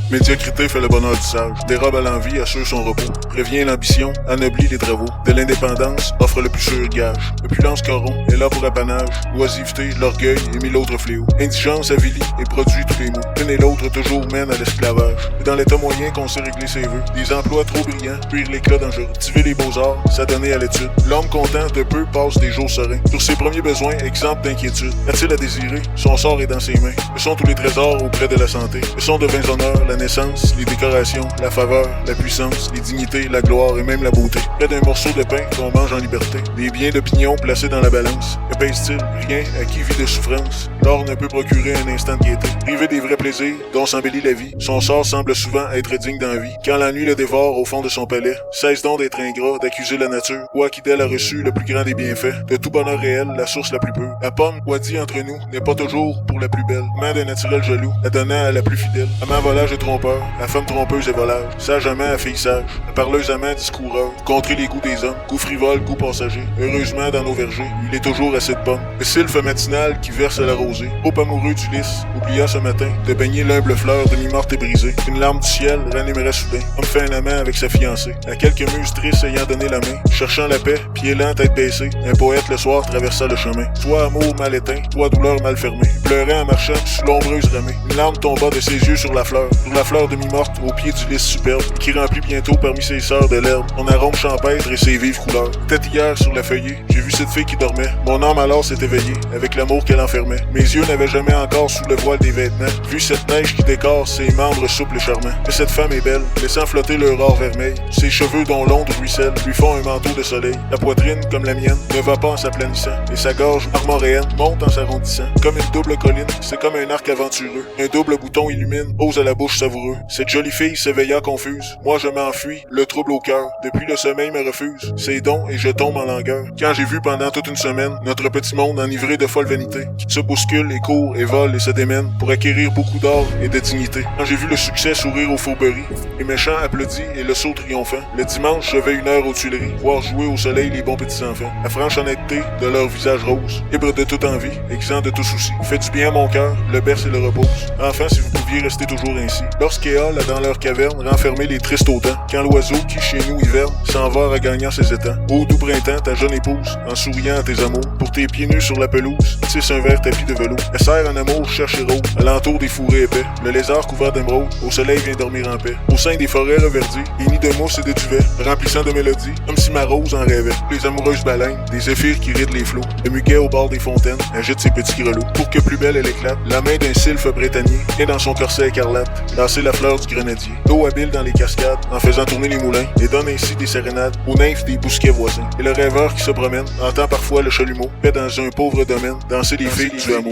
Médiocrité fait le bonheur du sage, dérobe à l'envie, assure son repos, prévient l'ambition, anoblit les travaux, de l'indépendance, offre le plus sûr gage. Opulence corrompt, est là pour apanage, oisiveté, l'orgueil et mille autres fléaux. Indigence avilit et produit tous les maux, l'une et l'autre toujours mène à l'esclavage. Et dans l'état moyen qu'on sait régler ses vœux, des emplois trop brillants, cuire l'éclat dangereux, cultiver les beaux-arts, s'adonner à l'étude. L'homme content de peu passe des jours sereins, sur ses premiers besoins, exempt d'inquiétude. A-t-il à désirer? Son sort est dans ses mains. Ce sont tous les trésors auprès de la santé. Ce sont de vains honneurs, la naissance, les décorations, la faveur, la puissance, les dignités, la gloire et même la beauté. Près d'un morceau de pain qu'on mange en liberté. Des biens d'opinion placés dans la balance. Que pèse-t-il? Rien à qui vit de souffrance. L'or ne peut procurer un instant de gaieté. Privé des vrais plaisirs dont s'embellit la vie. Son sort semble souvent être digne d'envie. Quand la nuit le dévore au fond de son palais, cesse donc d'être ingrat, d'accuser la nature. Quoi qui d'elle a reçu le plus grand des bienfaits. De tout bonheur réel, la source la plus pure. La pomme, quoi dit entre nous, n'est pas toujours pour la plus belle. Main d'un naturel jaloux, la donnant à la plus fidèle. Amant volage et trompeur, la femme trompeuse et volage. Sage amant à fille sage, la parleuse amant discoureur. Contrer les goûts des hommes, goût frivole, goût passager. Heureusement dans nos vergers, il est toujours assez de pommes. Le sylphe matinal qui verse à la rosée. Trop amoureux d'Ulysse, oublia ce matin de baigner l'humble fleur demi-morte et brisée. Une larme du ciel ranimerait soudain. Homme fait un amant avec sa fiancée. À quelques muses tristes ayant donné la main, cherchant la paix, pieds lents, tête baissée. Un poète le soir traversa le chemin. Toi amour mal éteint, toi douleur mal fermée. Pleurait en marchant sous l'ombreuse ramée. Une larme tomba de ses yeux sur la fleur demi-morte au pied du lys superbe, qui remplit bientôt parmi ses sœurs de l'herbe, son arôme champêtre et ses vives couleurs. Peut-être hier sur la feuillée, j'ai vu cette fille qui dormait. Mon âme alors s'est éveillée, avec l'amour qu'elle enfermait. Mes yeux n'avaient jamais encore sous le voile des vêtements vu cette neige qui décore ses membres souples et charmants. Mais cette femme est belle, laissant flotter leur or vermeil. Ses cheveux dont l'onde ruisselle lui font un manteau de soleil. La poitrine, comme la mienne, ne va pas en s'aplanissant, et sa gorge armoréenne monte en s'arrondissant. Comme une double colline, c'est comme un arc aventureux. Un double bouton illumine, ose à la bouche savoureux. Cette jolie fille s'éveilla confuse. Moi je m'enfuis, le trouble au cœur. Depuis le sommeil me refuse ses dons et je tombe en langueur. Quand j'ai vu pendant toute une semaine notre petit monde enivré de folle vanité, qui se bouscule et court et vole et se démène pour acquérir beaucoup d'or et de dignité. Quand j'ai vu le succès sourire aux fourberies, les méchants applaudis et le saut triomphant. Le dimanche, je vais 1 heure aux Tuileries, voir jouer au soleil les bons petits enfants. La franche honnêteté de leur visage rose, libre de toute envie, exempt de tout souci. Fait du bien à mon cœur, le berce et le repose. Enfin, si vous pouviez rester toujours ainsi. Lorsqu'Éole a dans leur caverne renfermé les tristes automnes, quand l'oiseau qui chez nous hiverne s'en va regagnant ses étangs. Ô doux printemps, ta jeune épouse, en souriant à tes amours, pour tes pieds nus sur la pelouse, tisse un vert tapis de velours. Elle serre en amour, cherche et rôde, alentour des fourrés épais, le lézard couvert d'émeraude, au soleil vient dormir en paix. Au sein des forêts reverdies, les nids de mousse et de duvet, remplissant de mélodies, comme si ma rose en rêvait. Les amoureuses baleines, des zéphyrs qui rident les flots, le muguet au bord des fontaines, agite ses petits grelots. Pour que plus belle elle éclate, la main d'un sylphe britannique est dans son corset écarlate, lancer la fleur du grenadier. L'eau habile dans les cascades, en faisant tourner les moulins, et donne ainsi des sérénades aux nymphes des bousquets voisins. Et le rêveur qui se promène entend parfois le chalumeau, paix dans un pauvre domaine, danser les filles du hameau.